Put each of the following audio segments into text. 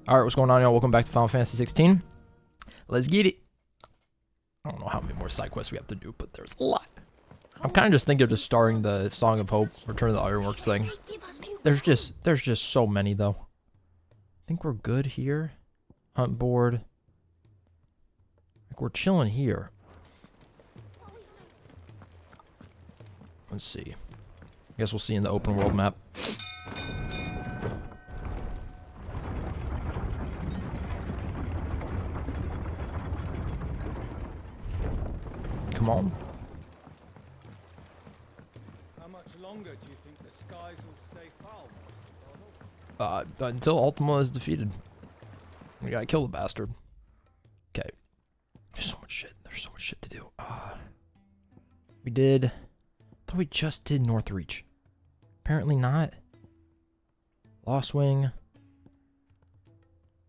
Alright, what's going on, y'all? Welcome back to Final Fantasy 16. Let's get it. I don't know how many more side quests we have to do, but there's a lot. I'm kind of just thinking of just starting the Song of Hope, Return of the Ironworks thing. There's just so many, though. I think we're good here. Hunt board. Like, we're chilling here. Let's see. I guess we'll see in the open world map. Come on. How much longer do you think the skies will stay foul, Master Donald? Until Ultima is defeated. We gotta kill the bastard. Okay. There's so much shit. There's so much shit to do. We did... I thought we just did Northreach. Apparently not. Lost Wing.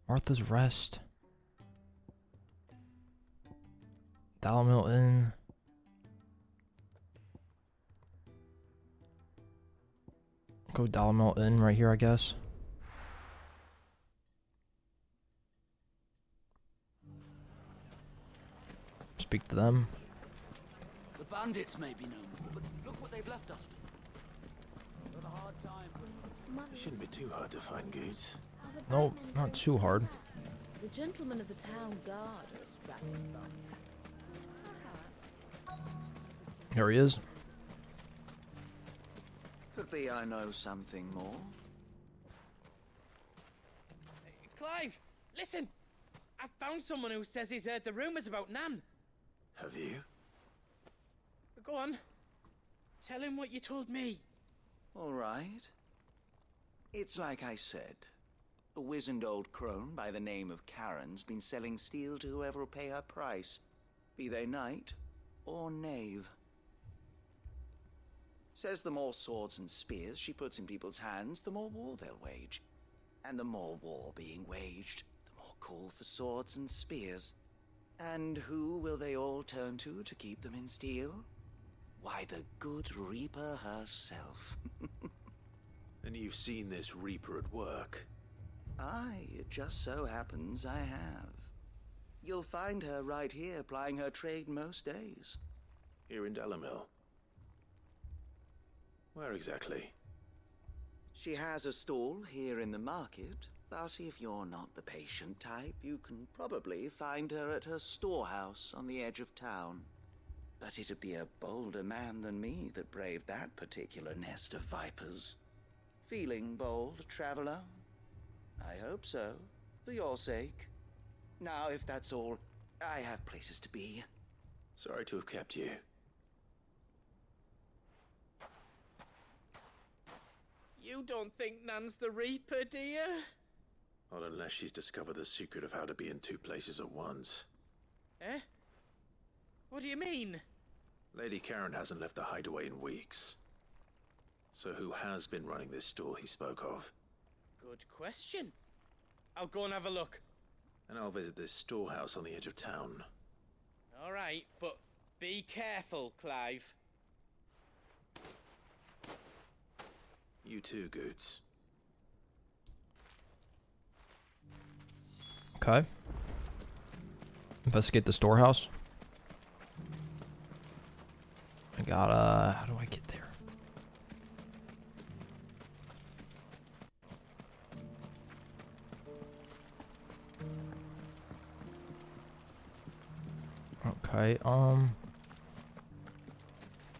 Martha's Rest. Dalamil Inn. Go Dalamil Inn right here, I guess. Speak to them. The bandits may be no more, but look what they've left us with. Got a hard time. It shouldn't be too hard to find goods. No, not too hard. The gentlemen of the town guard are a strapping bunch. There he is. Could be I know something more. Clive, listen! I found someone who says he's heard the rumours about Nan. Have you? Go on. Tell him what you told me. All right. It's like I said. A wizened old crone by the name of Karen's been selling steel to whoever will pay her price, be they knight or knave. Says the more swords and spears she puts in people's hands, the more war they'll wage. And the more war being waged, the more call for swords and spears. And who will they all turn to keep them in steel? Why, the good Reaper herself. And you've seen this Reaper at work? Aye, it just so happens I have. You'll find her right here plying her trade most days. Here in Dalamil? Where exactly? She has a stall here in the market, but if you're not the patient type, you can probably find her at her storehouse on the edge of town. But it'd be a bolder man than me that braved that particular nest of vipers. Feeling bold, traveler? I hope so, for your sake. Now, if that's all, I have places to be. Sorry to have kept you. You don't think Nan's the Reaper, do you? Not unless she's discovered the secret of how to be in two places at once. Eh? What do you mean? Lady Karen hasn't left the hideaway in weeks. So who has been running this store he spoke of? Good question. I'll go and have a look. And I'll visit this storehouse on the edge of town. All right, but be careful, Clive. You too, Goods. Okay. Investigate the storehouse. I gotta... How do I get there? Okay, do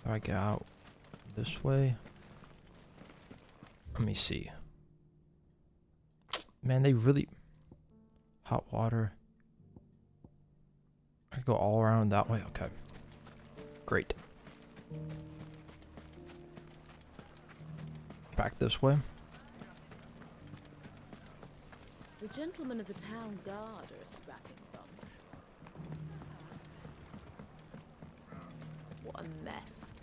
I get out this way? Let me see. Man, they really... Hot water. I go all around that way? Okay. Great. Back this way. The gentlemen of the town guard are a strapping bunch. What a mess.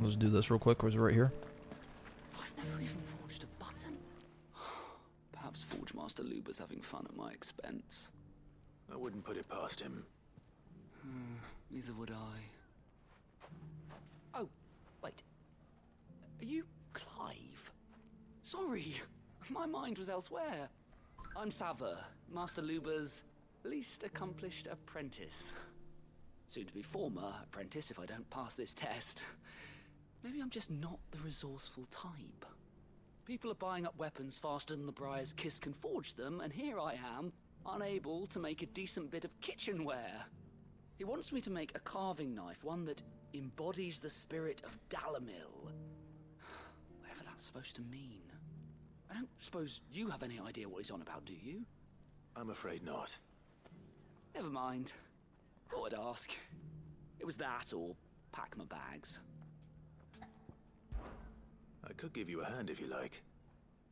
Let's do this real quick. Where's it right here? I've never even forged a button. Perhaps Forge Master Luber's having fun at my expense. I wouldn't put it past him. Neither would I. Oh, wait. Are you Clive? Sorry, my mind was elsewhere. I'm Sava, Master Luba's least accomplished apprentice. Soon to be former apprentice if I don't pass this test. Maybe I'm just not the resourceful type. People are buying up weapons faster than the Briar's Kiss can forge them, and here I am, unable to make a decent bit of kitchenware. He wants me to make a carving knife, one that embodies the spirit of Dalamil. Whatever that's supposed to mean. I don't suppose you have any idea what he's on about, do you? I'm afraid not. Never mind. Thought I'd ask. It was that or pack my bags. I could give you a hand if you like.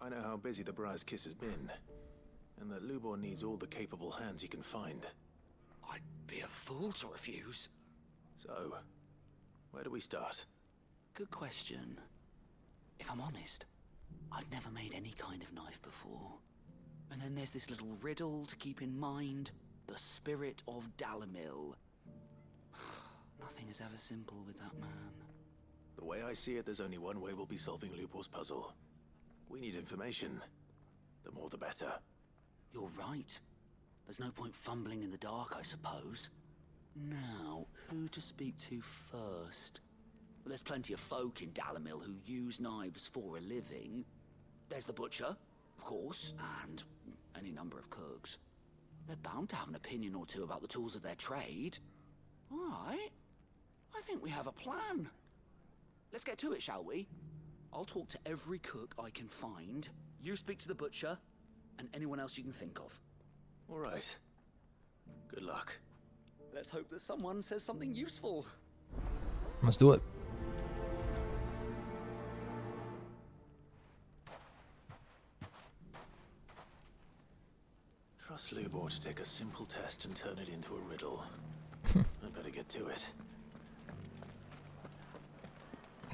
I know how busy the Briar's Kiss has been, and that Lubor needs all the capable hands he can find. I'd be a fool to refuse. So, where do we start? Good question. If I'm honest, I've never made any kind of knife before. And then there's this little riddle to keep in mind. The spirit of Dalamil. Nothing is ever simple with that man. The way I see it, there's only one way we'll be solving Lubor's puzzle. We need information. The more the better. You're right. There's no point fumbling in the dark, I suppose. Now, who to speak to first? Well, there's plenty of folk in Dalamil who use knives for a living. There's the butcher, of course, and any number of cooks. They're bound to have an opinion or two about the tools of their trade. All right. I think we have a plan. Let's get to it, shall we? I'll talk to every cook I can find. You speak to the butcher, and anyone else you can think of. All right. Good luck. Let's hope that someone says something useful. Let's do it. Trust Lubor to take a simple test and turn it into a riddle. I better get to it.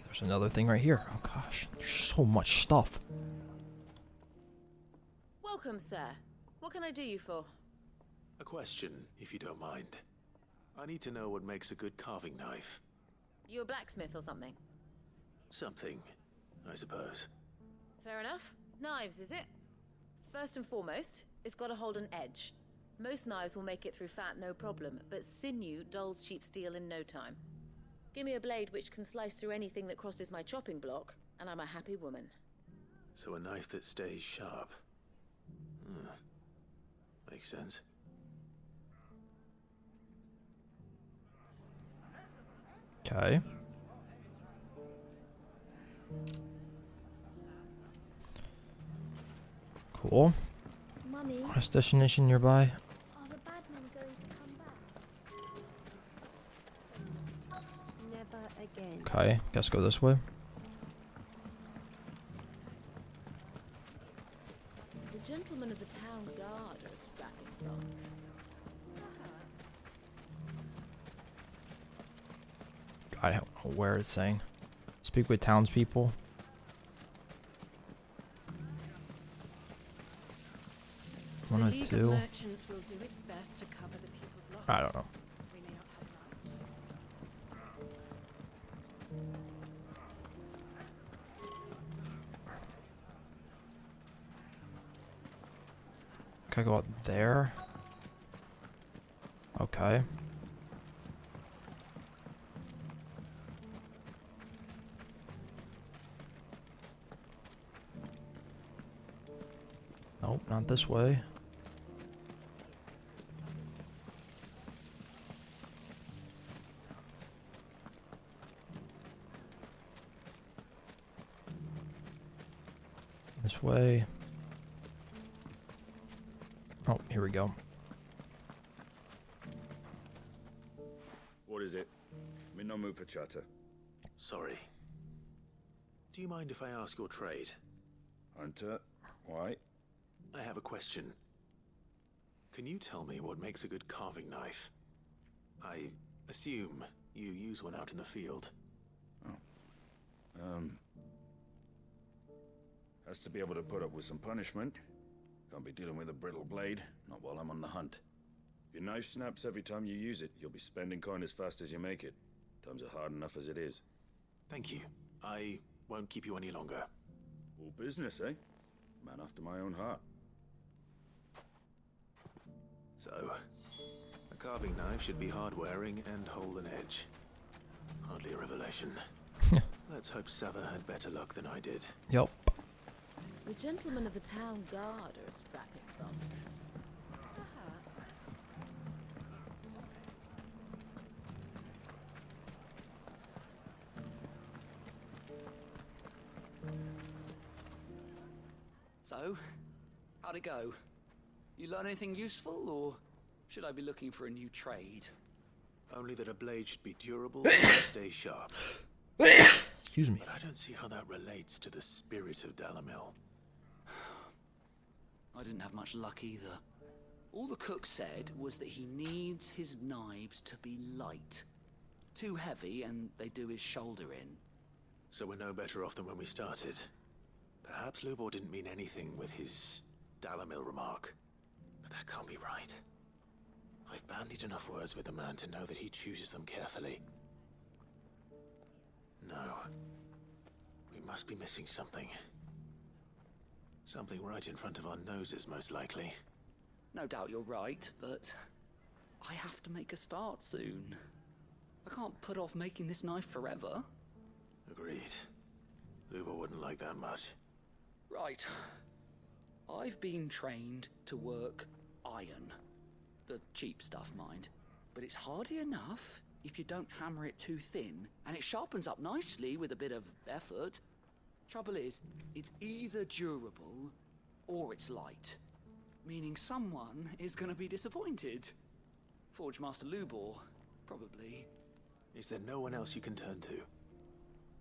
There's another thing right here. Oh gosh, there's so much stuff. Welcome, sir. What can I do you for? A question, if you don't mind. I need to know what makes a good carving knife. You a blacksmith or something? Something, I suppose. Fair enough. Knives, is it? First and foremost, it's got to hold an edge. Most knives will make it through fat, no problem, but sinew dulls cheap steel in no time. Give me a blade which can slice through anything that crosses my chopping block, and I'm a happy woman. So a knife that stays sharp. Makes sense. Okay. Cool. Mummy, Last destination nearby. are the bad men going to come back? Never again. Okay, guess go this way. The gentlemen of the town guard are a strapping bunch. I don't know where it's saying. Speak with townspeople. One The or League of two. Merchants will do its best to cover the people's losses. I don't know. We may not have much. Can I go out there? Okay. Nope, not this way. This way. Oh, here we go. What is it? I'm in no mood for chatter. Sorry. Do you mind if I ask your trade? Hunter, why? I have a question. Can you tell me what makes a good carving knife? I assume you use one out in the field. Has to be able to put up with some punishment. Can't be dealing with a brittle blade, not while I'm on the hunt. If your knife snaps every time you use it, you'll be spending coin as fast as you make it. Times are hard enough as it is. Thank you. I won't keep you any longer. All business, eh? Man after my own heart. So, a carving knife should be hard-wearing and hold an edge. Hardly a revelation. Let's hope Sava had better luck than I did. Yep. The gentlemen of the town guard are a strapping bunch. Perhaps. So, how'd it go? You learn anything useful, or should I be looking for a new trade? Only that a blade should be durable and stay sharp. Excuse me. But I don't see how that relates to the spirit of Dalamil. I didn't have much luck either. All the cook said was that he needs his knives to be light. Too heavy and they do his shoulder in. So we're no better off than when we started. Perhaps Lubor didn't mean anything with his Dalamil remark. But that can't be right. I've bandied enough words with the man to know that he chooses them carefully. No. We must be missing something. Something right in front of our noses, most likely. No doubt you're right, but I have to make a start soon. I can't put off making this knife forever. Agreed. Lubor wouldn't like that much. Right. I've been trained to work iron. The cheap stuff, mind. But it's hardy enough if you don't hammer it too thin, and it sharpens up nicely with a bit of effort. Trouble is, it's either durable or it's light. Meaning someone is gonna be disappointed. Forge Master Lubor, probably. Is there no one else you can turn to?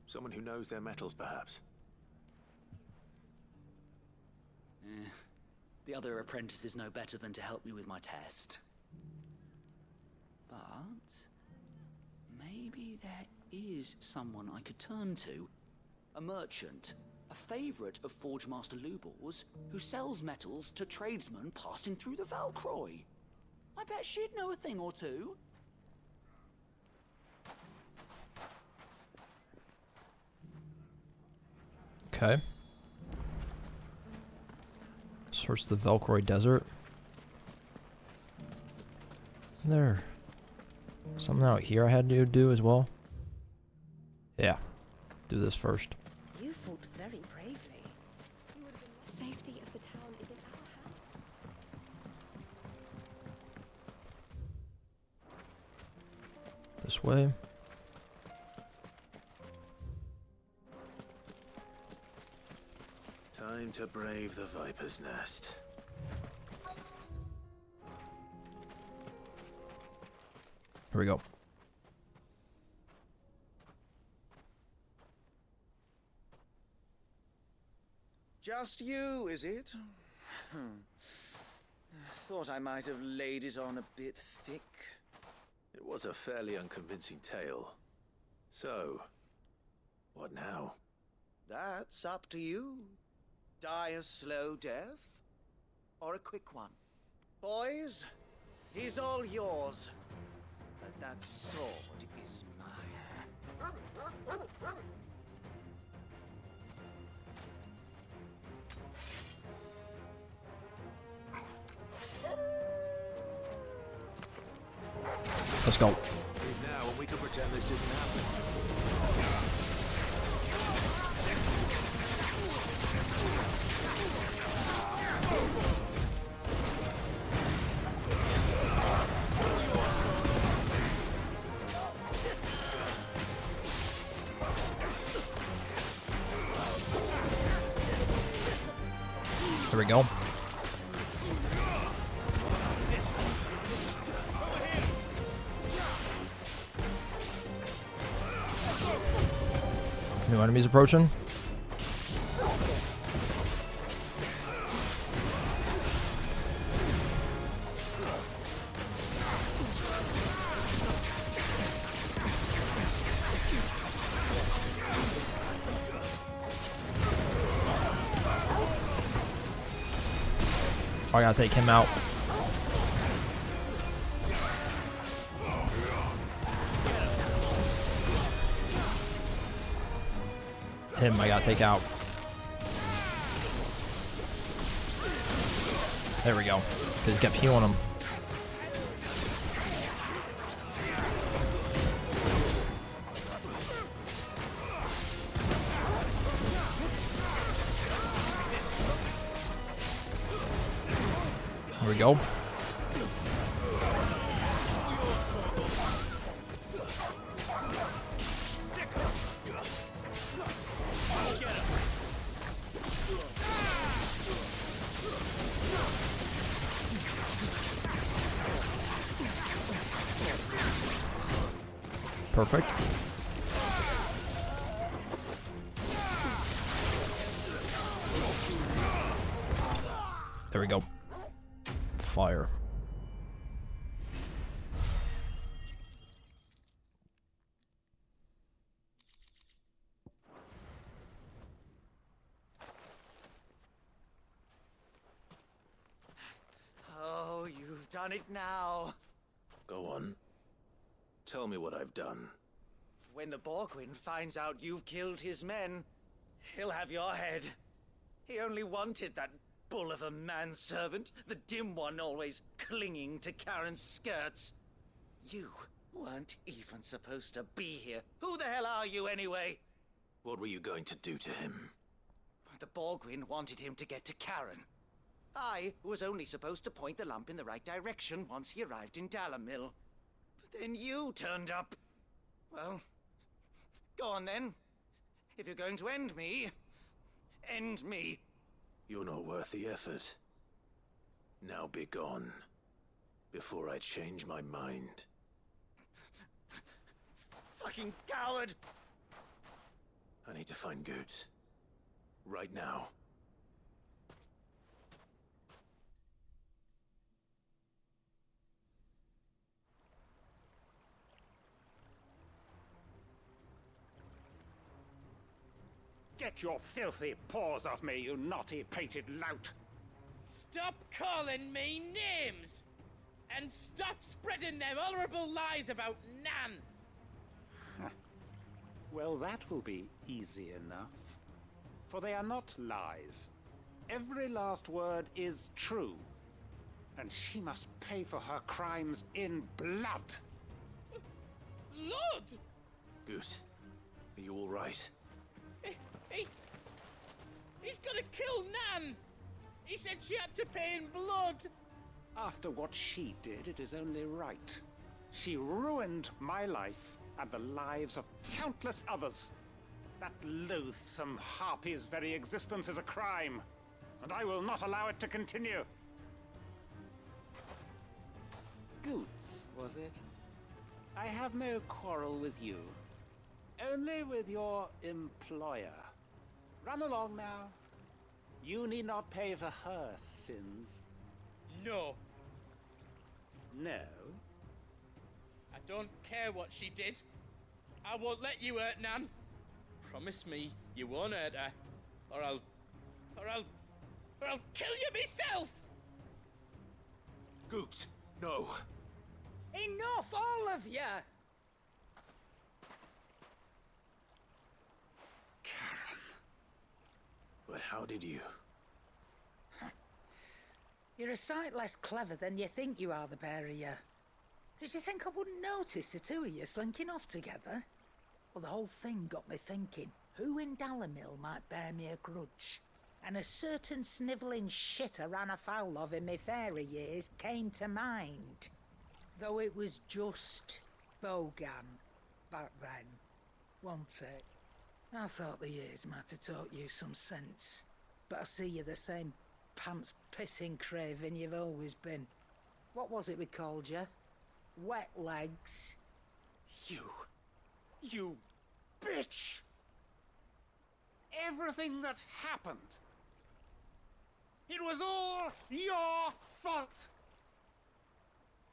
Someone who knows their metals, perhaps? The other apprentices know better than to help me with my test. But maybe there is someone I could turn to. A merchant, a favorite of Forge Master Lubor's, who sells metals to tradesmen passing through the Valcroy. I bet she'd know a thing or two. Okay. Search the Valcroy Desert. Isn't there something out here I had to do as well? Yeah. Do this first. You fought very bravely. The safety of the town is in our hands. This way. Time to brave the Viper's Nest. Here we go. Just you, is it? Thought I might have laid it on a bit thick. It was a fairly unconvincing tale. So, what now? That's up to you. Die a slow death, or a quick one. Boys, he's all yours. But that sword is mine. Let's go. Now, when we can pretend this didn't happen. There we go. New enemies approaching. I gotta take him out. Him I gotta take out. There we go. Because he kept healing him. There we go. Perfect. There we go. Fire. Oh, you've done it now. Go on. Tell me what I've done. When the Borgwyn finds out you've killed his men, he'll have your head. He only wanted that bull of a manservant, the dim one always clinging to Karen's skirts. You weren't even supposed to be here. Who the hell are you anyway? What were you going to do to him? The Borgwyn wanted him to get to Karen. I was only supposed to point the lamp in the right direction once he arrived in Dalamil. But then you turned up. Well, go on then. If you're going to end me, end me. You're not worth the effort. Now be gone, before I change my mind. Fucking coward! I need to find Goots. Right now. Get your filthy paws off me, you naughty-pated lout! Stop calling me names! And stop spreading them horrible lies about Nan! Well, that will be easy enough. For they are not lies. Every last word is true. And she must pay for her crimes in blood. Lord! Goot, are you all right? He's gonna kill Nan! He said she had to pay in blood! After what she did, it is only right. She ruined my life and the lives of countless others. That loathsome harpy's very existence is a crime, and I will not allow it to continue. Goots, was it? I have no quarrel with you. Only with your employer. Run along now. You need not pay for her sins. No. No? I don't care what she did. I won't let you hurt Nan. Promise me you won't hurt her, or I'll kill you myself! Goots, no. Enough, all of you! Karen. But how did you? You're a sight less clever than you think you are, the pair of you. Did you think I wouldn't notice the two of you slinking off together? Well, the whole thing got me thinking, who in Dalamil might bear me a grudge? And a certain snivelling shit I ran afoul of in my fairy years came to mind. Though it was just Bogan back then, wasn't it? I thought the years might have taught you some sense, but I see you're the same pants-pissing craven you've always been. What was it we called you? Wet legs? You bitch! Everything that happened, it was all your fault!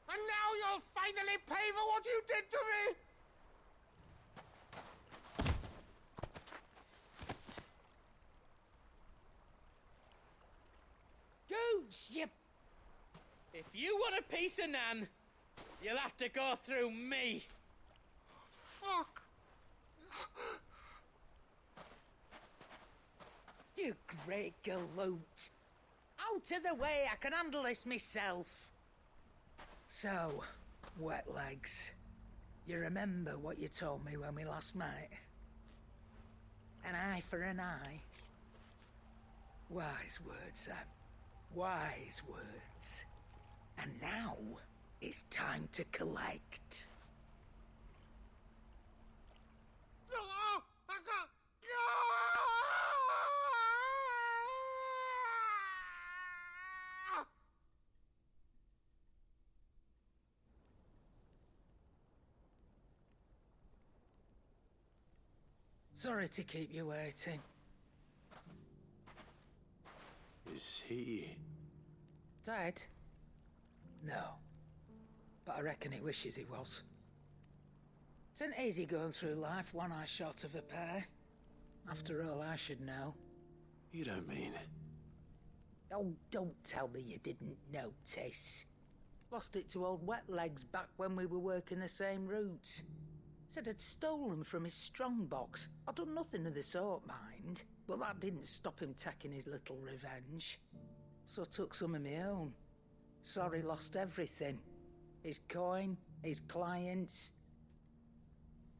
And now you'll finally pay for what you did to me! Goots, you... If you want a piece of Nan, you'll have to go through me. Fuck! You great galoot. Out of the way, I can handle this myself. So, wet legs. You remember what you told me when we last met? An eye for an eye. Wise words, Sam. Wise words. And now, it's time to collect. Sorry to keep you waiting. Is he... Dead? No. But I reckon he wishes he was. It isn't easy going through life one eye short of a pair. After all, I should know. You don't mean... Oh, don't tell me you didn't notice. Lost it to old Wet Legs back when we were working the same routes. Said I'd stolen from his strongbox. I'd done nothing of the sort, mind. But that didn't stop him taking his little revenge. So I took some of my own. Sorry, lost everything. His coin, his clients.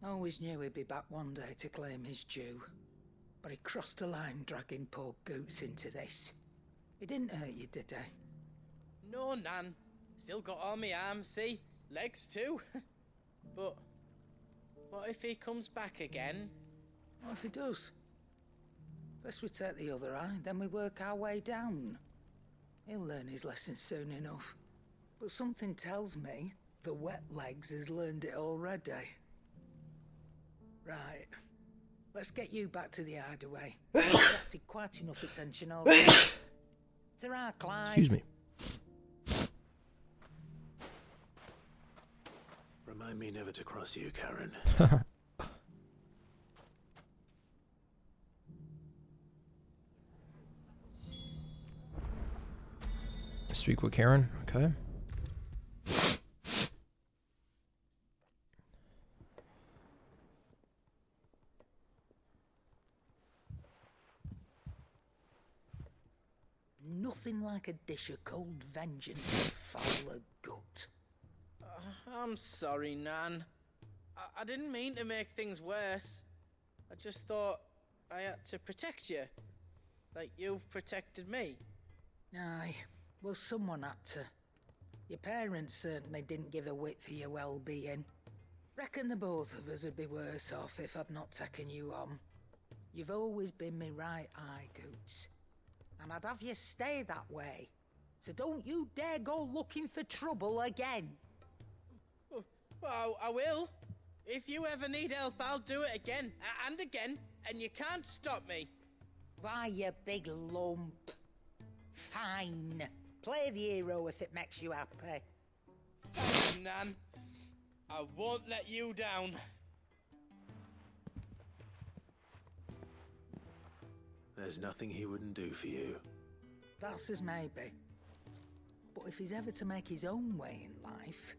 Always knew he'd be back one day to claim his due. But he crossed a line dragging poor Goots into this. He didn't hurt you, did he? No, Nan. Still got all my arms, see? Legs too. But what if he comes back again? What if he does? First we take the other eye, then we work our way down. He'll learn his lesson soon enough. But something tells me the Wet Legs has learned it already. Right. Let's get you back to the hideaway. You've attracted quite enough attention already. Ta-ra, Clive. Excuse me. Remind me never to cross you, Karen. Speak with Karen. Okay. Nothing like a dish of cold vengeance to foul a gut. I'm sorry, Nan. I didn't mean to make things worse. I just thought I had to protect you. Like you've protected me. Aye, well, someone had to. Your parents certainly didn't give a whit for your well-being. Reckon the both of us would be worse off if I'd not taken you on. You've always been me right eye, Goots. And I'd have you stay that way. So don't you dare go looking for trouble again. Well, I will. If you ever need help, I'll do it again and again, and you can't stop me. Why, you big lump. Fine. Play the hero if it makes you happy. Thanks, Nan. I won't let you down. There's nothing he wouldn't do for you. That's as maybe. But if he's ever to make his own way in life,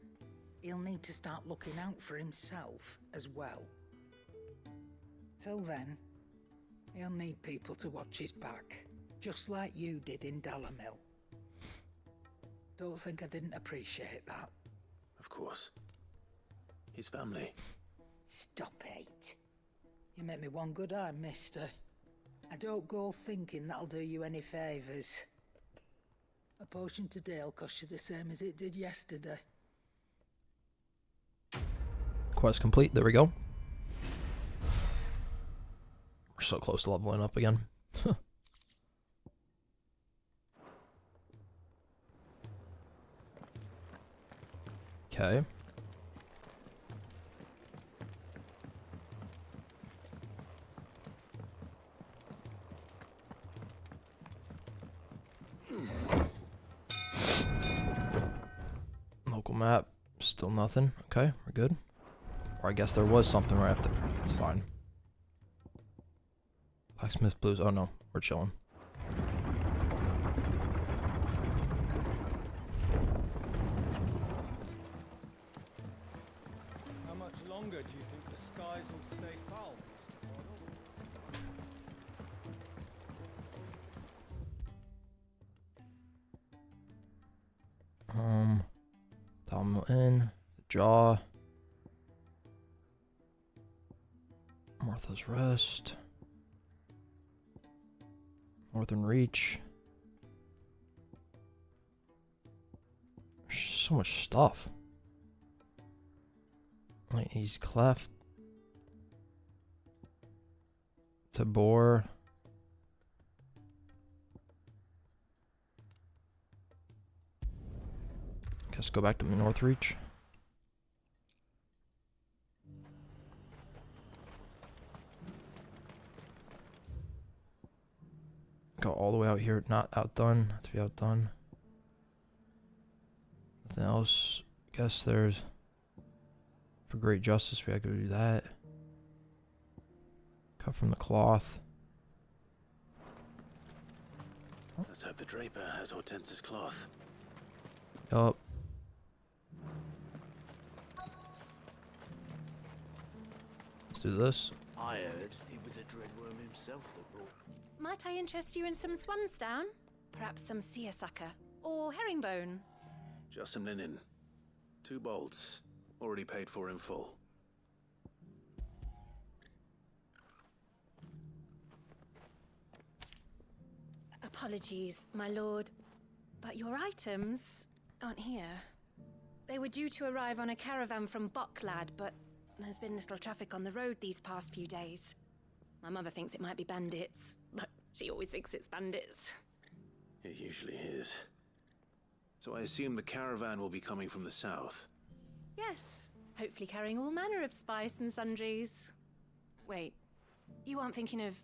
he'll need to start looking out for himself as well. Till then, he'll need people to watch his back, just like you did in Dalamil. Don't think I didn't appreciate that. Of course. His family. Stop it. You make me one good eye, mister. I don't go thinking that'll do you any favours. A potion today'll cost you the same as it did yesterday. Quest complete. There we go. We're so close to leveling up again. Okay. Local map. Still nothing. Okay, we're good. Or I guess there was something right up there. It's fine. Blacksmith Blues. Oh no, we're chilling. How much longer do you think the skies will stay foul, Mr. Bardolph? Autumn Inn, the Jaw, Martha's Rest, Northern Reach. There's so much stuff. Lightning's Cleft, Tabor. Guess go back to North Reach. Go all the way out here, not outdone, not to be outdone. Nothing else. Guess there's for Great Justice, we gotta go do that. Cut from the cloth. Let's hope the Draper has Hortense's cloth. Yup. Let's do this. I heard it was the Dreadworm himself that brought. Might I interest you in some swansdown? Perhaps some seersucker or herringbone? Just some linen. 2 bolts. Already paid for in full. Apologies, my lord, but your items aren't here. They were due to arrive on a caravan from Bocklad, but there's been little traffic on the road these past few days. My mother thinks it might be bandits, but she always thinks it's bandits. It usually is. So I assume the caravan will be coming from the south. Yes, hopefully carrying all manner of spice and sundries. Wait, you aren't thinking of...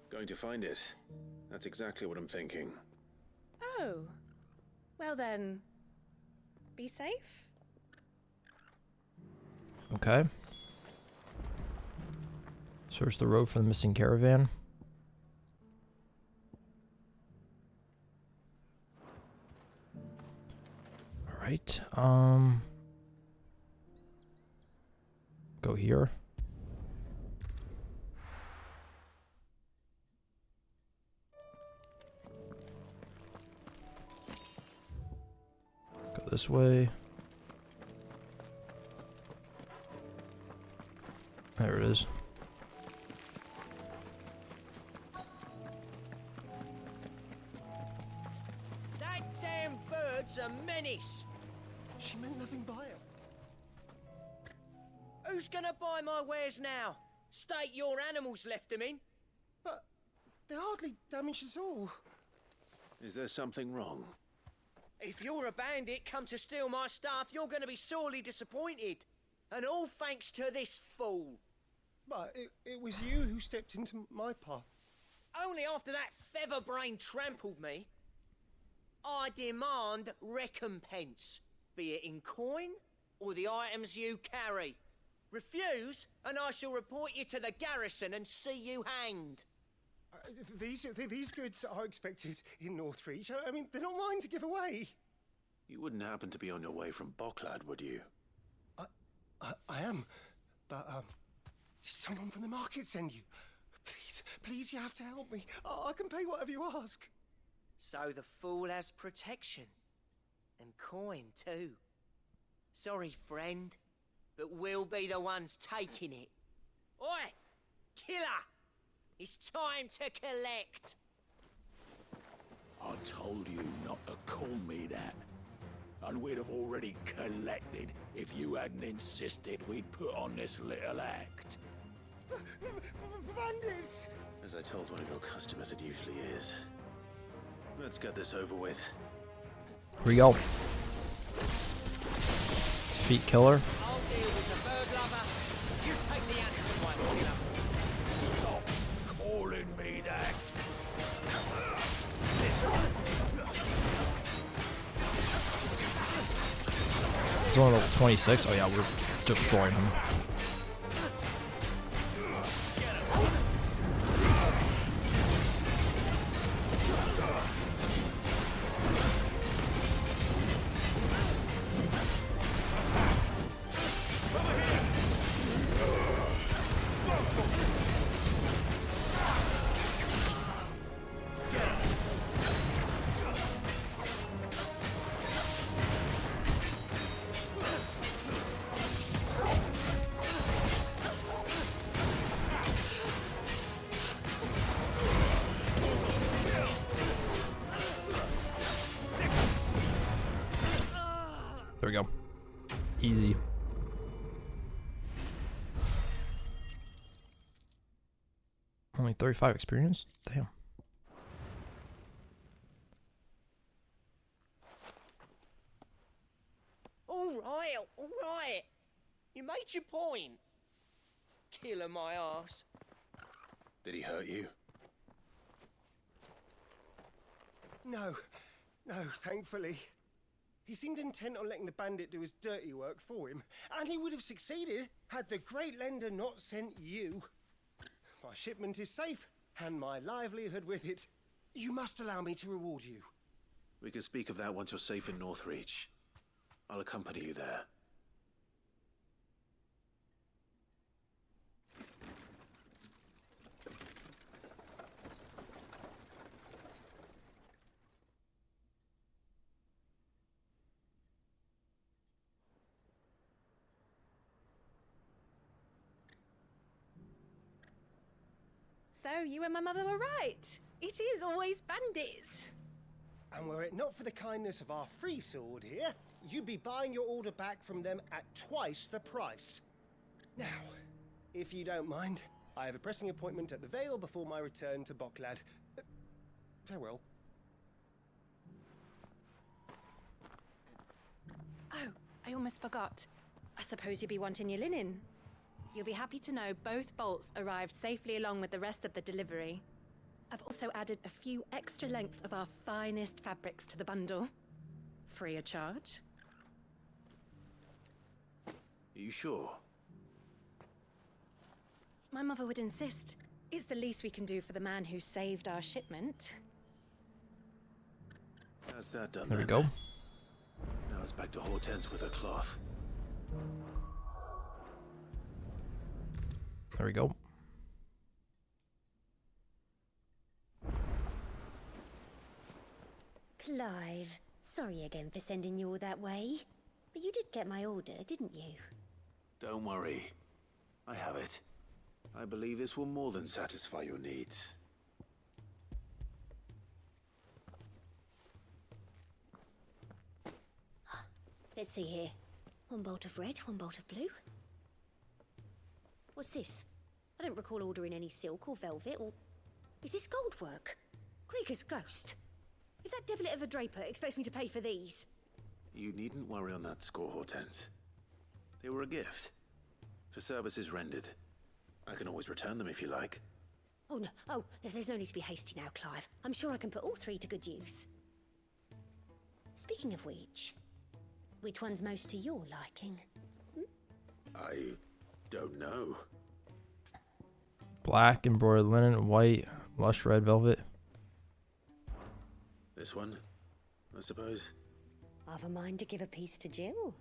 Going to find it. That's exactly what I'm thinking. Oh, well then, be safe. Okay. Search the road for the missing caravan. Alright, go here. Go this way. There it is. That damn bird's a menace. She meant nothing by it. Who's gonna buy my wares now? State your animals left them in. But they hardly damage us all. Is there something wrong? If you're a bandit come to steal my stuff, you're gonna be sorely disappointed. And all thanks to this fool. But it was you who stepped into my path. Only after that featherbrain trampled me. I demand recompense, be it in coin or the items you carry. Refuse, and I shall report you to the garrison and see you hanged. These goods are expected in Northreach. I mean, they're not mine to give away. You wouldn't happen to be on your way from Bocklad, would you? I am, but did someone from the market send you? Please, you have to help me. I can pay whatever you ask. So the fool has protection. And coin, too. Sorry, friend, but we'll be the ones taking it. Oi! Killer! It's time to collect! I told you not to call me that. And we'd have already collected if you hadn't insisted we'd put on this little act. Bandits! As I told one of your customers, it usually is. Let's get this over with. Here we go. Feet killer. I'll deal with the bird lover. You take the handsome one, killer. Stop calling me that. He's on level 26. Oh yeah, we're destroying him. Easy. Only 35 experience? Damn. All right. You made your point. Killing my ass. Did he hurt you? No, thankfully. He seemed intent on letting the bandit do his dirty work for him, and he would have succeeded had the Great Lender not sent you. My shipment is safe, and my livelihood with it. You must allow me to reward you. We can speak of that once you're safe in Northreach. I'll accompany you there. So, you and my mother were right. It is always bandits. And were it not for the kindness of our free sword here, you'd be buying your order back from them at twice the price. Now, if you don't mind, I have a pressing appointment at the Vale before my return to Boklad. Farewell. Oh, I almost forgot. I suppose you'll be wanting your linen. You'll be happy to know both bolts arrived safely along with the rest of the delivery. I've also added a few extra lengths of our finest fabrics to the bundle. Free of charge. Are you sure? My mother would insist. It's the least we can do for the man who saved our shipment. How's that done? There we then? go. Now it's back to Hortense with her cloth. There we go. Clive, sorry again for sending you all that way. But you did get my order, didn't you? Don't worry. I have it. I believe this will more than satisfy your needs. Let's see here. One bolt of red, one bolt of blue. What's this? I don't recall ordering any silk or velvet or... Is this gold work? Krieger's ghost. If that devilet of a draper expects me to pay for these... You needn't worry on that score, Hortense. They were a gift. For services rendered. I can always return them if you like. Oh, no. Oh, there's no need to be hasty now, Clive. I'm sure I can put all three to good use. Speaking of which one's most to your liking? I don't know. Black, embroidered linen, white, lush red velvet. This one, I suppose. I've a mind to give a piece to Jill.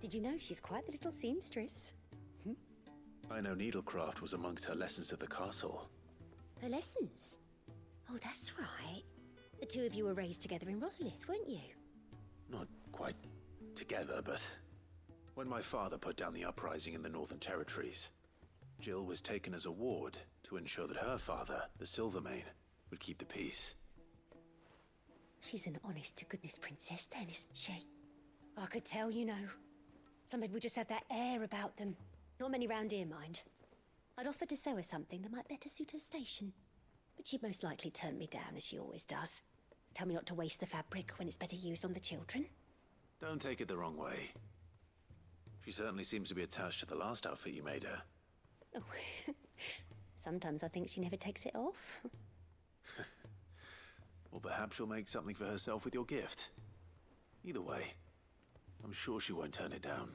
Did you know she's quite the little seamstress? I know needlecraft was amongst her lessons at the castle. Her lessons? Oh, that's right. The two of you were raised together in Rosalith, weren't you? Not quite together, but when my father put down the uprising in the Northern Territories, Jill was taken as a ward to ensure that her father, the Silvermane, would keep the peace. She's an honest-to-goodness princess then, isn't she? I could tell, you know. Some people just have that air about them. Not many round here, mind. I'd offered to sew her something that might better suit her station. But she'd most likely turn me down, as she always does. Tell me not to waste the fabric when it's better used on the children. Don't take it the wrong way. She certainly seems to be attached to the last outfit you made her. Oh. Sometimes I think she never takes it off. Or perhaps she'll make something for herself with your gift. Either way, I'm sure she won't turn it down.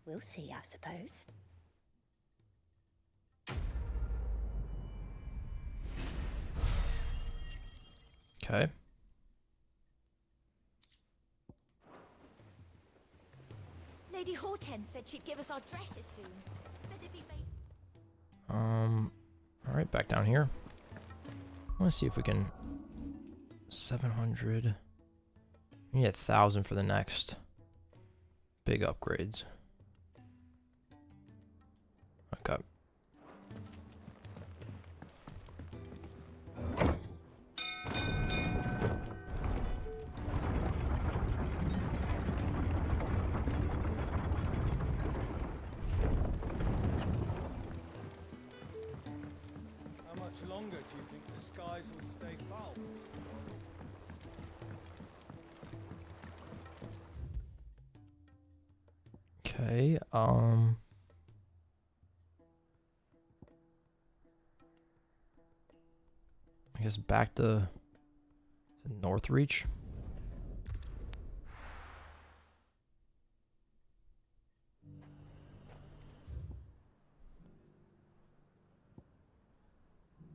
We'll see, I suppose. Okay. Lady Hortense said she'd give us our dresses soon. Said they'd be made... Alright, back down here. Let's see if we can... 700. We need 1,000 for the next big upgrades. Okay. do you think the skies will stay foul, Master Bardolph? Okay, I guess back to Northreach.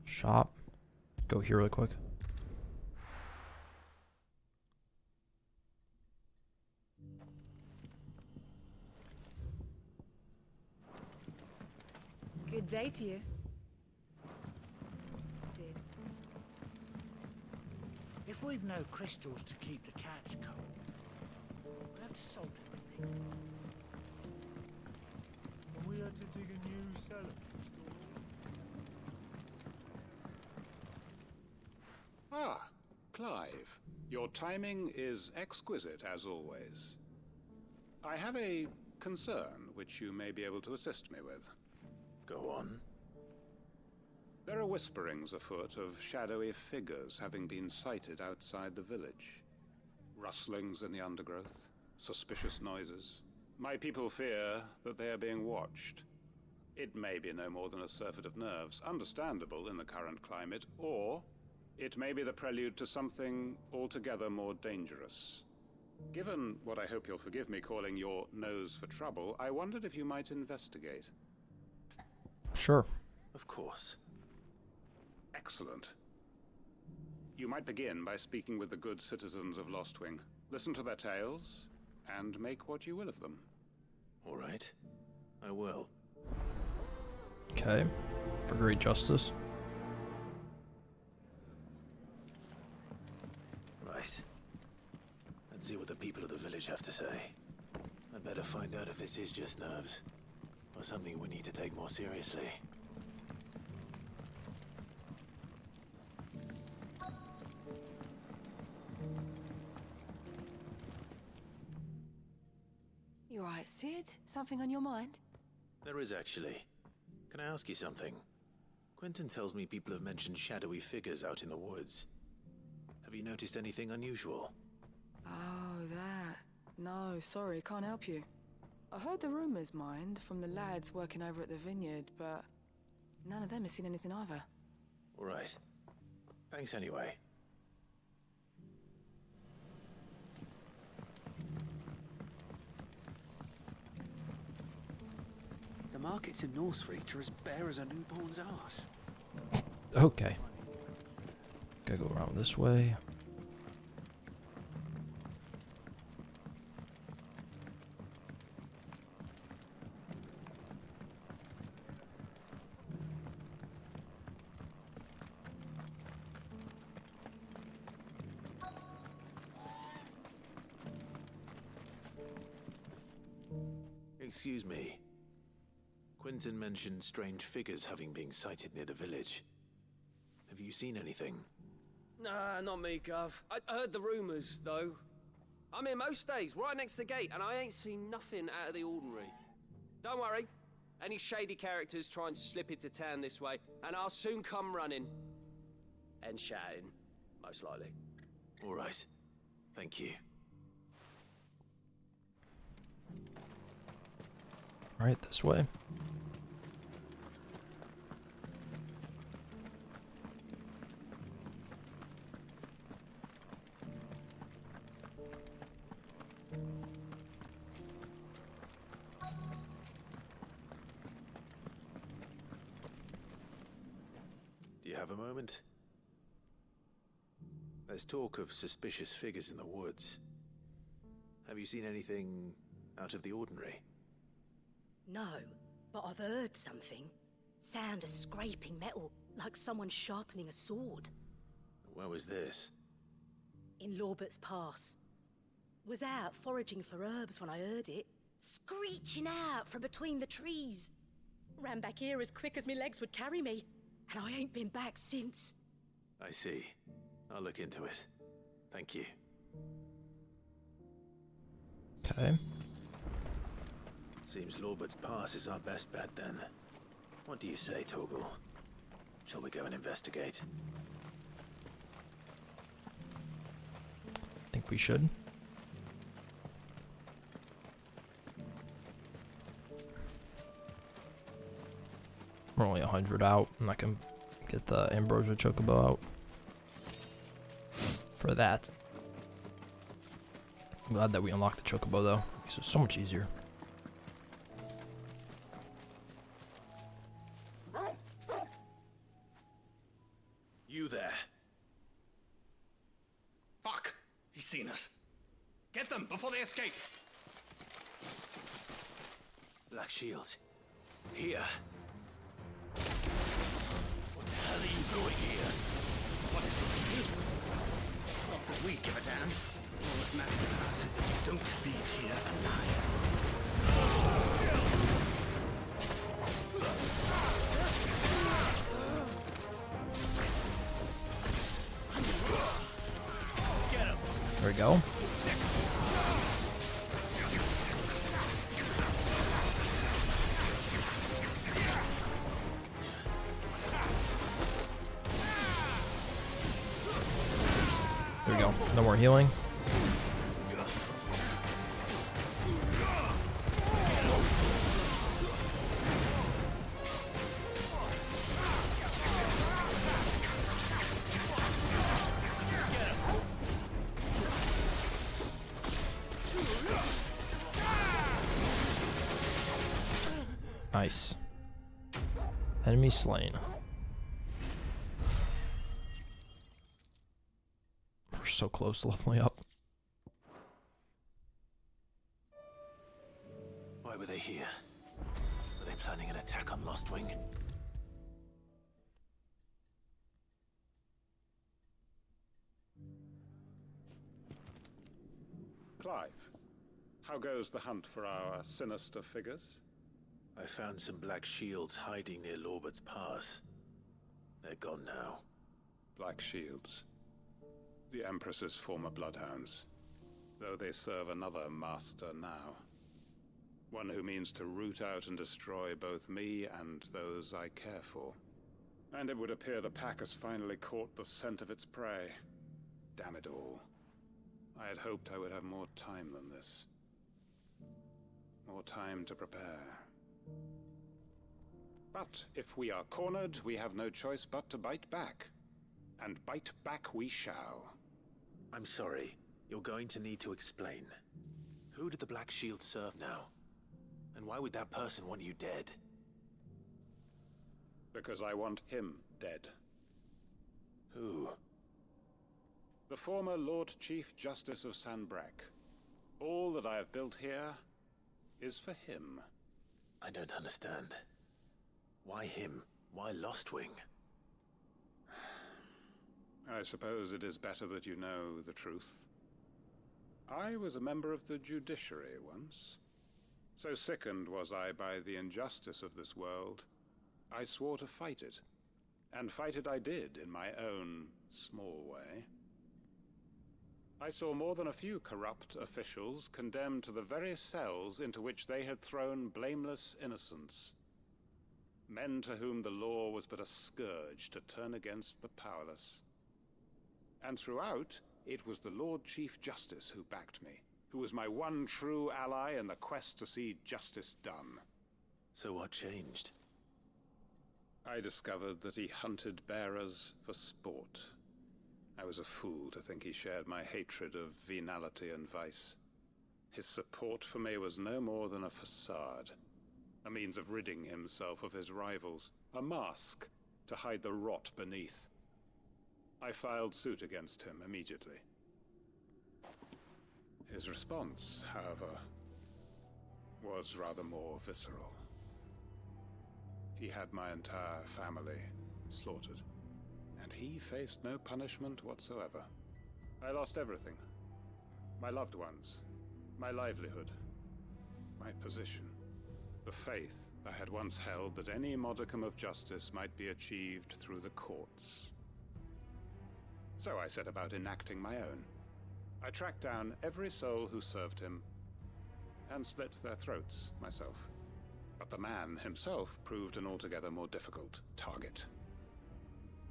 Shop. Go here really quick. Good day to you. Sid. If we've no crystals to keep the cats cold, we'll have to salt everything. And we had to dig a new cellar. Ah, Clive. Your timing is exquisite, as always. I have a concern which you may be able to assist me with. Go on. There are whisperings afoot of shadowy figures having been sighted outside the village. Rustlings in the undergrowth, suspicious noises. My people fear that they are being watched. It may be no more than a surfeit of nerves, understandable in the current climate, or it may be the prelude to something altogether more dangerous. Given what I hope you'll forgive me calling your nose for trouble, I wondered if you might investigate. Sure. Of course. Excellent. You might begin by speaking with the good citizens of Lostwing. Listen to their tales, and make what you will of them. All right. I will. Okay. For great justice. Right. Let's see what the people of the village have to say. I'd better find out if this is just nerves, or something we need to take more seriously. You alright, Sid? Something on your mind? There is actually. Can I ask you something? Quentin tells me people have mentioned shadowy figures out in the woods. Have you noticed anything unusual? Oh, that. No, sorry, can't help you. I heard the rumours, mind, from the lads working over at the vineyard, but none of them has seen anything either. All right. Thanks anyway. The markets in Northreach are as bare as a newborn's arse. Okay. Gotta go around this way. Excuse me. Quentin mentioned strange figures having been sighted near the village. Have you seen anything? Nah, not me, Gov. I heard the rumours, though. I'm here most days, right next to the gate, and I ain't seen nothing out of the ordinary. Don't worry. Any shady characters try and slip into town this way, and I'll soon come running. And shouting, most likely. All right. Thank you. Right, this way. Do you have a moment? There's talk of suspicious figures in the woods. Have you seen anything out of the ordinary? No, but I've heard something. Sound of scraping metal, like someone sharpening a sword. Where was this? In Lorbert's Pass. Was out foraging for herbs when I heard it, screeching out from between the trees. Ran back here as quick as my legs would carry me, and I ain't been back since. I see. I'll look into it. Thank you. Okay. Seems Lorbert's Pass is our best bet then. What do you say, Torgal? Shall we go and investigate? I think we should. We're only 100 out, and I can get the Ambrosia Chocobo out for that. I'm glad that we unlocked the Chocobo though. Makes it so much easier. You there. Fuck! He's seen us. Get them before they escape. Black Shields. Here. What the hell are you doing here? What is it to you? Not that we give a damn. All that matters to us is that you don't leave here alive. There we go. There we go. No more healing. Nice. Enemy slain. We're so close to leveling up. Why were they here? Were they planning an attack on Lostwing? Clive, how goes the hunt for our sinister figures? I found some Black Shields hiding near Lorbert's Pass. They're gone now. Black Shields. The Empress's former bloodhounds. Though they serve another master now. One who means to root out and destroy both me and those I care for. And it would appear the pack has finally caught the scent of its prey. Damn it all. I had hoped I would have more time than this. More time to prepare. But if we are cornered, we have no choice but to bite back. And bite back we shall. I'm sorry. You're going to need to explain. Who did the Black Shield serve now? And why would that person want you dead? Because I want him dead. Who? The former Lord Chief Justice of Sanbreque. All that I have built here is for him. I don't understand. Why him? Why Lostwing? I suppose it is better that you know the truth. I was a member of the judiciary once. So sickened was I by the injustice of this world, I swore to fight it. And fight it I did in my own small way. I saw more than a few corrupt officials condemned to the very cells into which they had thrown blameless innocents. Men to whom the law was but a scourge to turn against the powerless. And throughout, it was the Lord Chief Justice who backed me, who was my one true ally in the quest to see justice done. So what changed? I discovered that he hunted bearers for sport. I was a fool to think he shared my hatred of venality and vice. His support for me was no more than a facade. A means of ridding himself of his rivals, a mask to hide the rot beneath. I filed suit against him immediately. His response, however, was rather more visceral. He had my entire family slaughtered, and he faced no punishment whatsoever. I lost everything. My loved ones, my livelihood, my position. The faith I had once held that any modicum of justice might be achieved through the courts. So I set about enacting my own. I tracked down every soul who served him, and slit their throats myself. But the man himself proved an altogether more difficult target.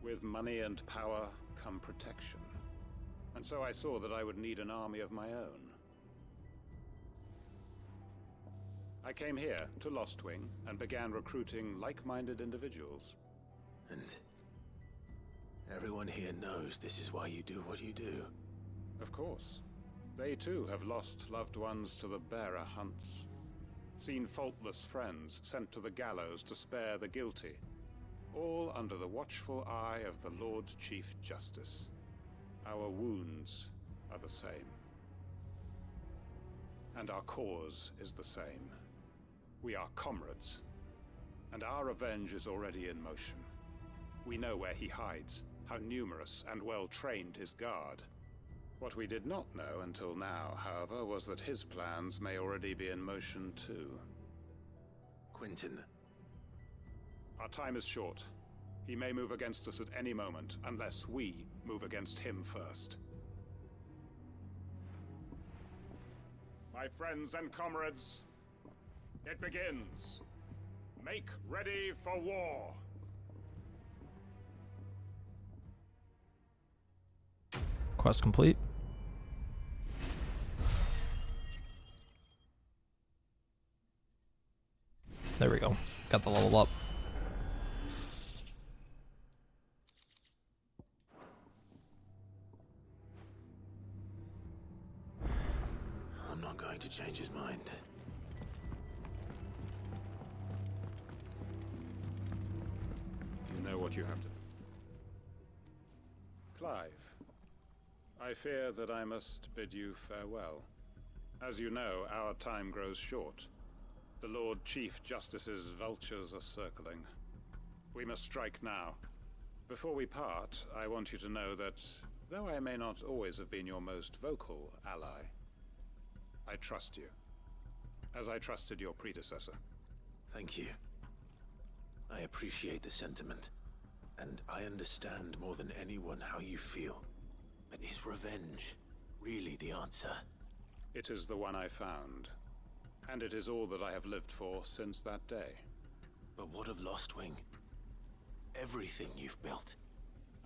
With money and power come protection. And so I saw that I would need an army of my own. I came here to Lostwing and began recruiting like-minded individuals. And everyone here knows this is why you do what you do. Of course. They too have lost loved ones to the bearer hunts. Seen faultless friends sent to the gallows to spare the guilty. All under the watchful eye of the Lord Chief Justice. Our wounds are the same. And our cause is the same. We are comrades. And our revenge is already in motion. We know where he hides, how numerous and well-trained his guard. What we did not know until now, however, was that his plans may already be in motion too. Quentin. Our time is short. He may move against us at any moment, unless we move against him first. My friends and comrades, it begins. Make ready for war. Quest complete. There we go. Got the level up. I'm not going to change his mind. You know what you have to do. Clive, I fear that I must bid you farewell. As you know, our time grows short. The Lord Chief Justice's vultures are circling. We must strike now. Before we part, I want you to know that, though I may not always have been your most vocal ally, I trust you, as I trusted your predecessor. Thank you. I appreciate the sentiment, and I understand more than anyone how you feel. But is revenge really the answer? It is the one I found. And it is all that I have lived for since that day. But what of Lostwing? Everything you've built.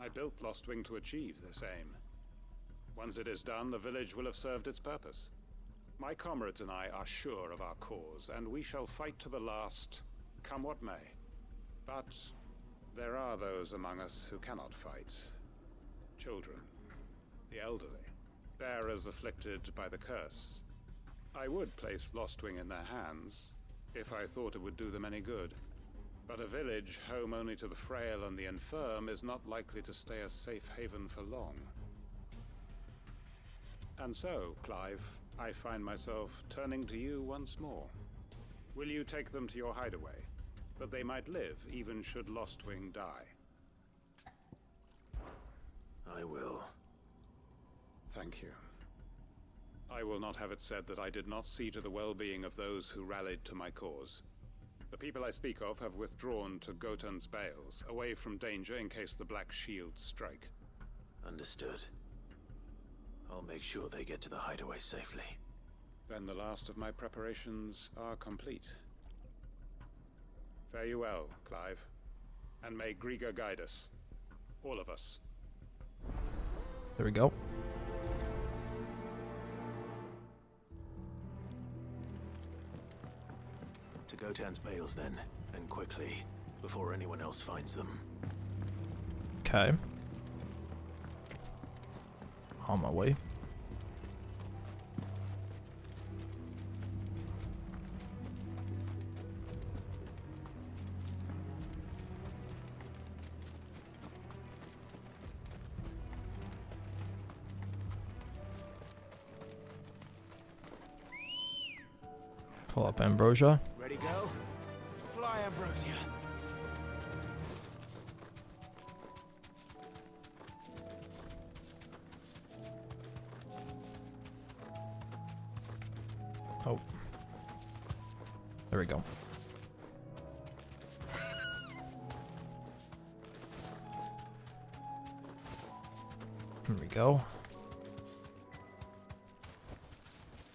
I built Lostwing to achieve this aim. Once it is done, the village will have served its purpose. My comrades and I are sure of our cause, and we shall fight to the last, come what may. But there are those among us who cannot fight. Children, the elderly, bearers afflicted by the curse. I would place Lostwing in their hands, if I thought it would do them any good. But a village home only to the frail and the infirm is not likely to stay a safe haven for long. And so, Clive, I find myself turning to you once more. Will you take them to your hideaway, that they might live even should Lostwing die? I will. Thank you. I will not have it said that I did not see to the well-being of those who rallied to my cause. The people I speak of have withdrawn to Gotan's Bales, away from danger in case the Black Shields strike. Understood. I'll make sure they get to the hideaway safely. Then the last of my preparations are complete. Fare you well, Clive. And may Griga guide us. All of us. There we go. To Gotan's Bales then, and quickly, before anyone else finds them. Okay. On my way. Call up Ambrosia. Ready, go? Fly, Ambrosia. Oh. There we go. Here we go.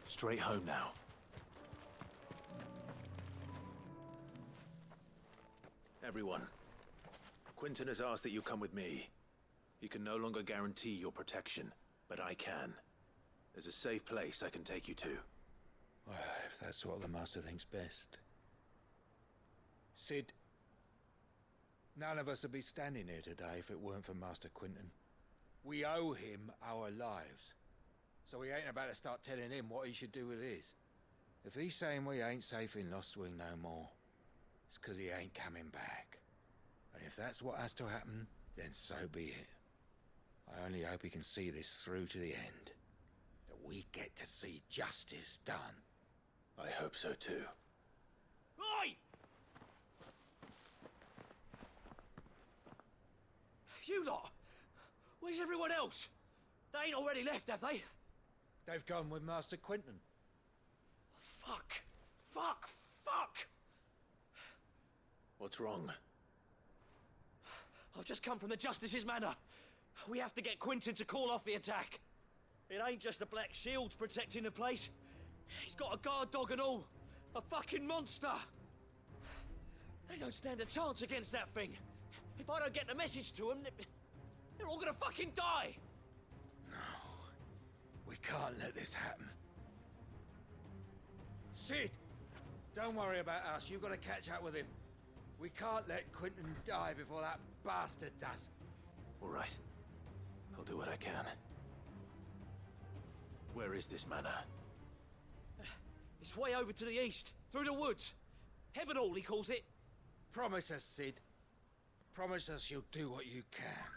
Straight home now. Everyone, Quentin has asked that you come with me. He can no longer guarantee your protection, but I can. There's a safe place I can take you to. Well, if that's what the Master thinks best. Sid, none of us would be standing here today if it weren't for Master Quentin. We owe him our lives. So we ain't about to start telling him what he should do with his. If he's saying we ain't safe in Lostwing no more, it's 'cause he ain't coming back. And if that's what has to happen, then so be it. I only hope he can see this through to the end. That we get to see justice done. I hope so too. Oi! You lot! Where's everyone else? They ain't already left, have they? They've gone with Master Quentin. Fuck! Fuck! Fuck! What's wrong? I've just come from the Justice's Manor. We have to get Quentin to call off the attack. It ain't just the Black Shields protecting the place. He's got a guard dog and all. A fucking monster. They don't stand a chance against that thing. If I don't get the message to them, they're all gonna fucking die. We can't let this happen. Sid! Don't worry about us. You've got to catch up with him. We can't let Quentin die before that bastard does. All right. I'll do what I can. Where is this manor? It's way over to the east, through the woods. Heavenhall, he calls it. Promise us, Sid. Promise us you'll do what you can.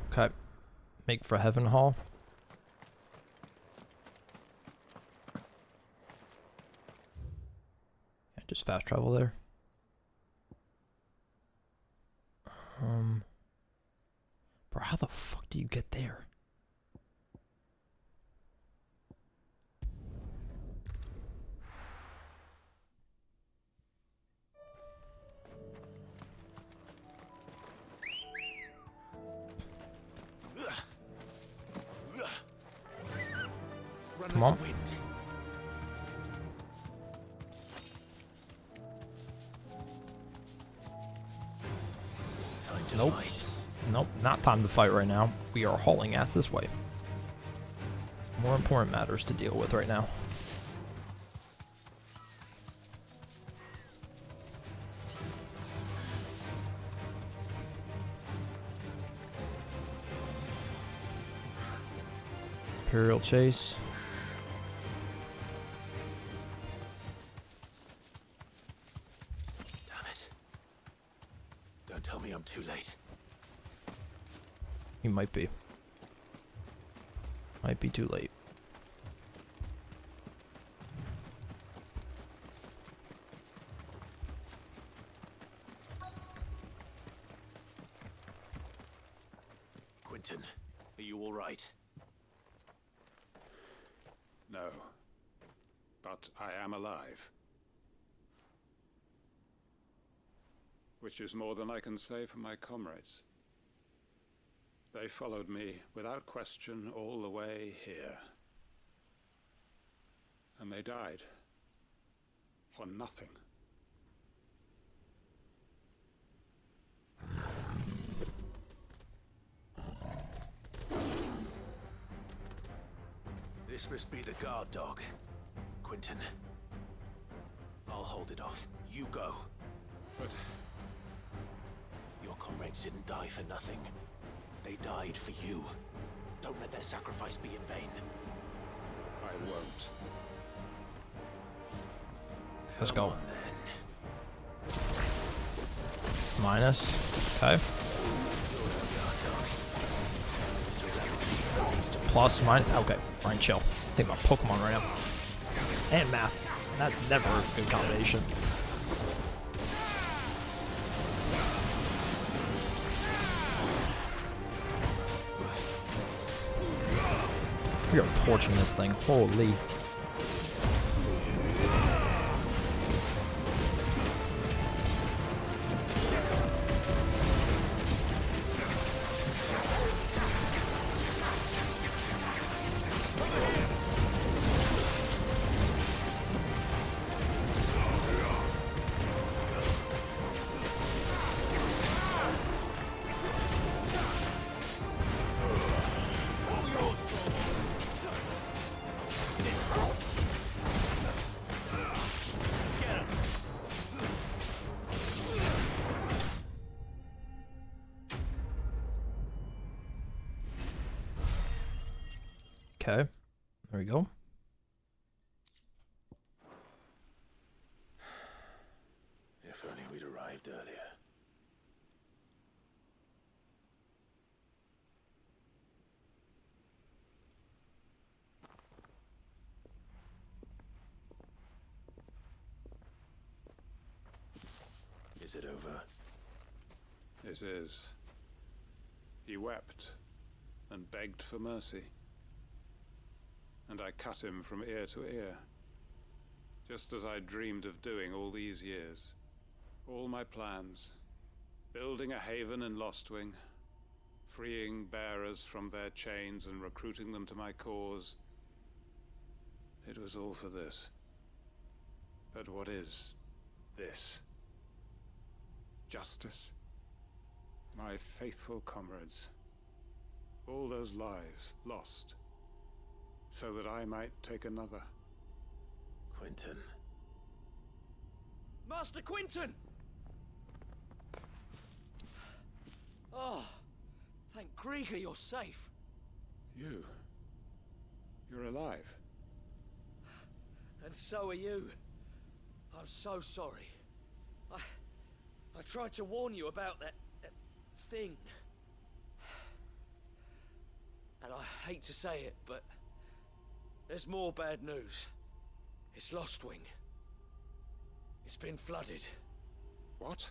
Okay. Make for Heavenhall. Just fast travel there. Bro, how the fuck do you get there? Come on. Nope. Nope, not time to fight right now. We are hauling ass this way. More important matters to deal with right now. Imperial Chase. Damn it. Don't tell me I'm too late. You might be. Might be too late. Quentin, are you all right? No. But I am alive. Which is more than I can say for my comrades. They followed me without question all the way here. And they died. For nothing. This must be the guard dog. Quentin. I'll hold it off. You go. But your comrades didn't die for nothing. They died for you. Don't let their sacrifice be in vain. I won't. Let's go. On, Minus. Okay. Plus, minus. Okay, fine, chill. Think about Pokemon right now. And math. That's never a good combination. We are torching this thing. Holy. Okay. There we go. If only we'd arrived earlier. Is it over? It is. He wept and begged for mercy. And I cut him from ear to ear, just as I dreamed of doing all these years. All my plans, building a haven in Lostwing, freeing bearers from their chains and recruiting them to my cause. It was all for this. But what is this? Justice? My faithful comrades. All those lives lost, so that I might take another. Quentin. Master Quentin! Oh, thank Grieger you're safe. You're alive. And so are you. I'm so sorry. I tried to warn you about that thing. And I hate to say it, but there's more bad news. It's Lostwing. It's been flooded. What?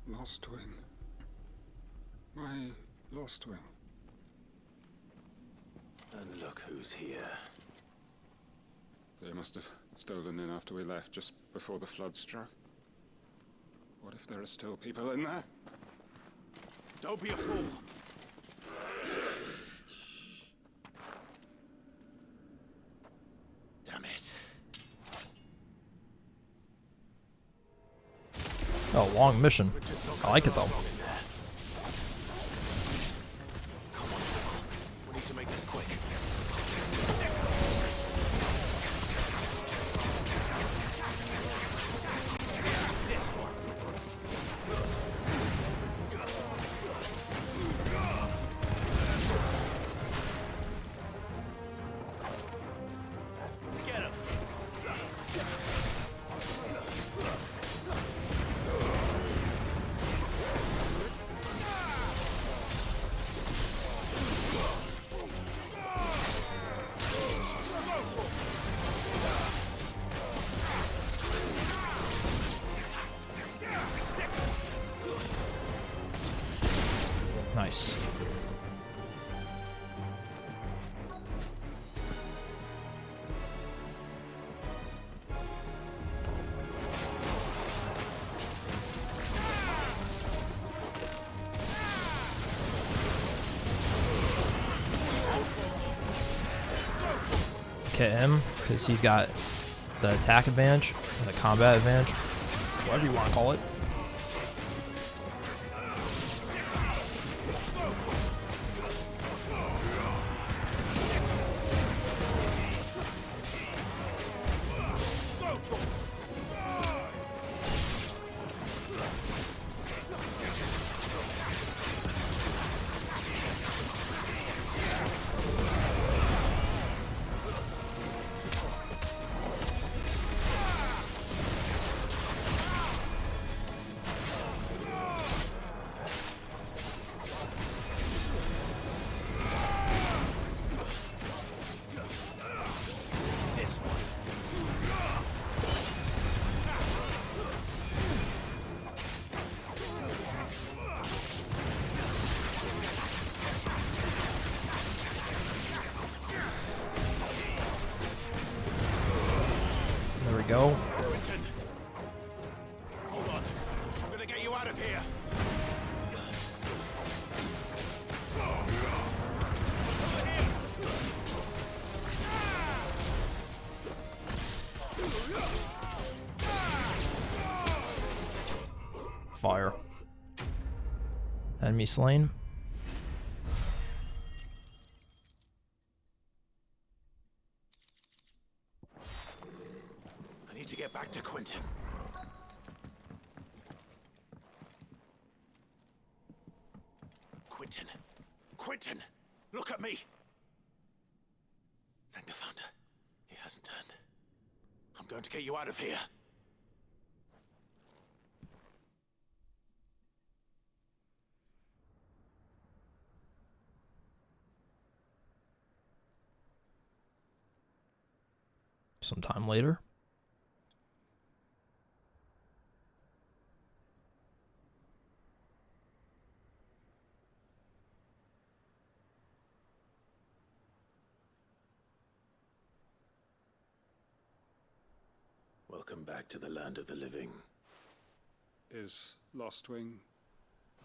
Lostwing. My Lostwing. And look who's here. They must have stolen in after we left, just before the flood struck. What if there are still people in there? Don't be a fool! Damn it. Oh, long mission. I like it though. Come on, we need to make this quick. This one. Get him. Nice. Hit him because he's got the attack advantage, or the combat advantage, whatever you want to call it. There we go. Hold on. I'm gonna get you out of here. Fire. Enemy slain. I need to get back to Quentin. Quentin! Quentin! Look at me! Thank the Founder. He hasn't turned. I'm going to get you out of here. Sometime later. Welcome back to the land of the living. Is Lostwing?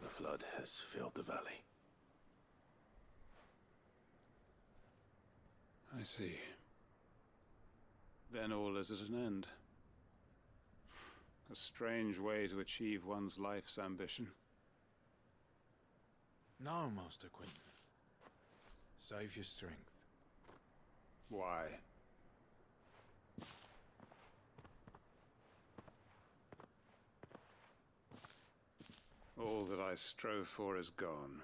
The flood has filled the valley. I see. Then all is at an end. A strange way to achieve one's life's ambition. No, Master Quentin. Save your strength. Why? All that I strove for is gone.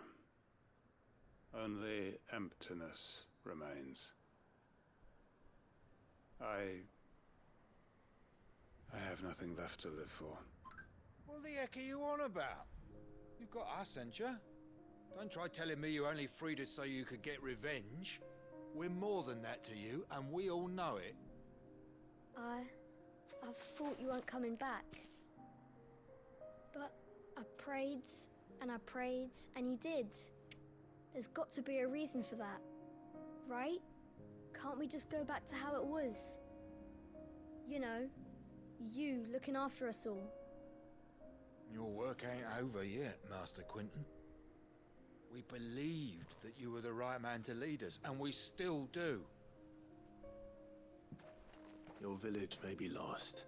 Only emptiness remains. I have nothing left to live for. What the heck are you on about? You've got us, ain't you? Don't try telling me you only freed us so you could get revenge. We're more than that to you, and we all know it. I thought you weren't coming back. But I prayed, and you did. There's got to be a reason for that, right? Can't we just go back to how it was? You know, you looking after us all. Your work ain't over yet, Master Quentin. We believed that you were the right man to lead us, and we still do. Your village may be lost,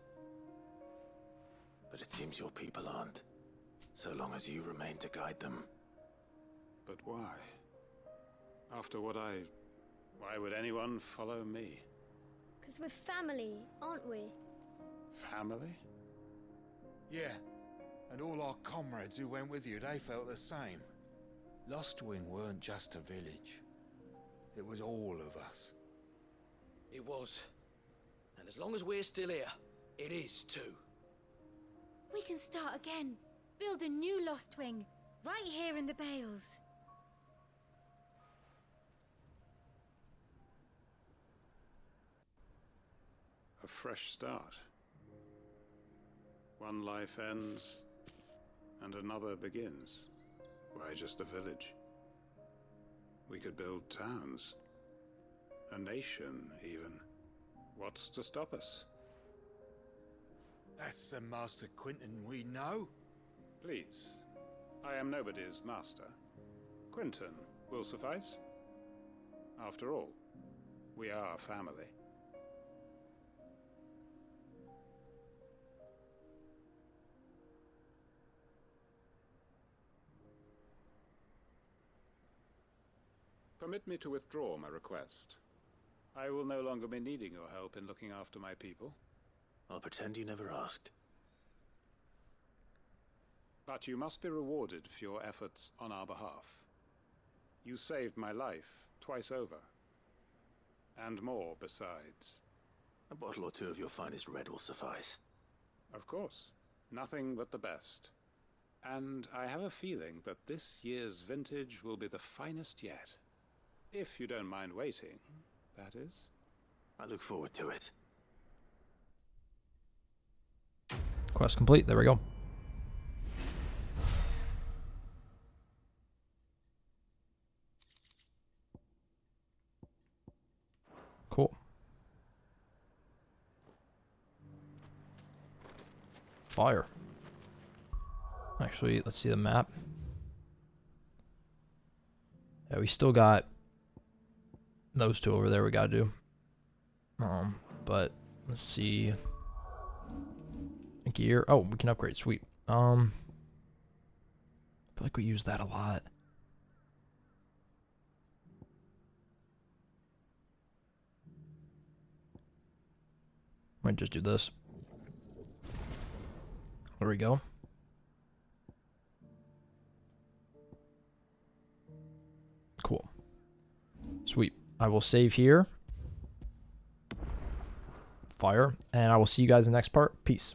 but it seems your people aren't, so long as you remain to guide them. But why? After what why would anyone follow me? 'Cause we're family, aren't we? Family? Yeah, and all our comrades who went with you, they felt the same. Lostwing weren't just a village. It was all of us. It was. And as long as we're still here, it is too. We can start again. Build a new Lostwing, right here in the Bales. A fresh start. One life ends, and another begins. Why just a village? We could build towns. A nation, even. What's to stop us? That's the Master Quentin we know. Please. I am nobody's master. Quentin will suffice. After all, we are family. Permit me to withdraw my request. I will no longer be needing your help in looking after my people. I'll pretend you never asked. But you must be rewarded for your efforts on our behalf. You saved my life twice over. And more besides. A bottle or two of your finest red will suffice. Of course. Nothing but the best. And I have a feeling that this year's vintage will be the finest yet. If you don't mind waiting, that is. I look forward to it. Quest complete. There we go. Cool. Fire. Actually, let's see the map. Yeah, we still got those two over there we gotta do. But let's see. Gear. Oh, we can upgrade. Sweet. feel like we use that a lot. Might just do this. There we go. Cool. Sweet. I will save here. Fire. And I will see you guys in the next part. Peace.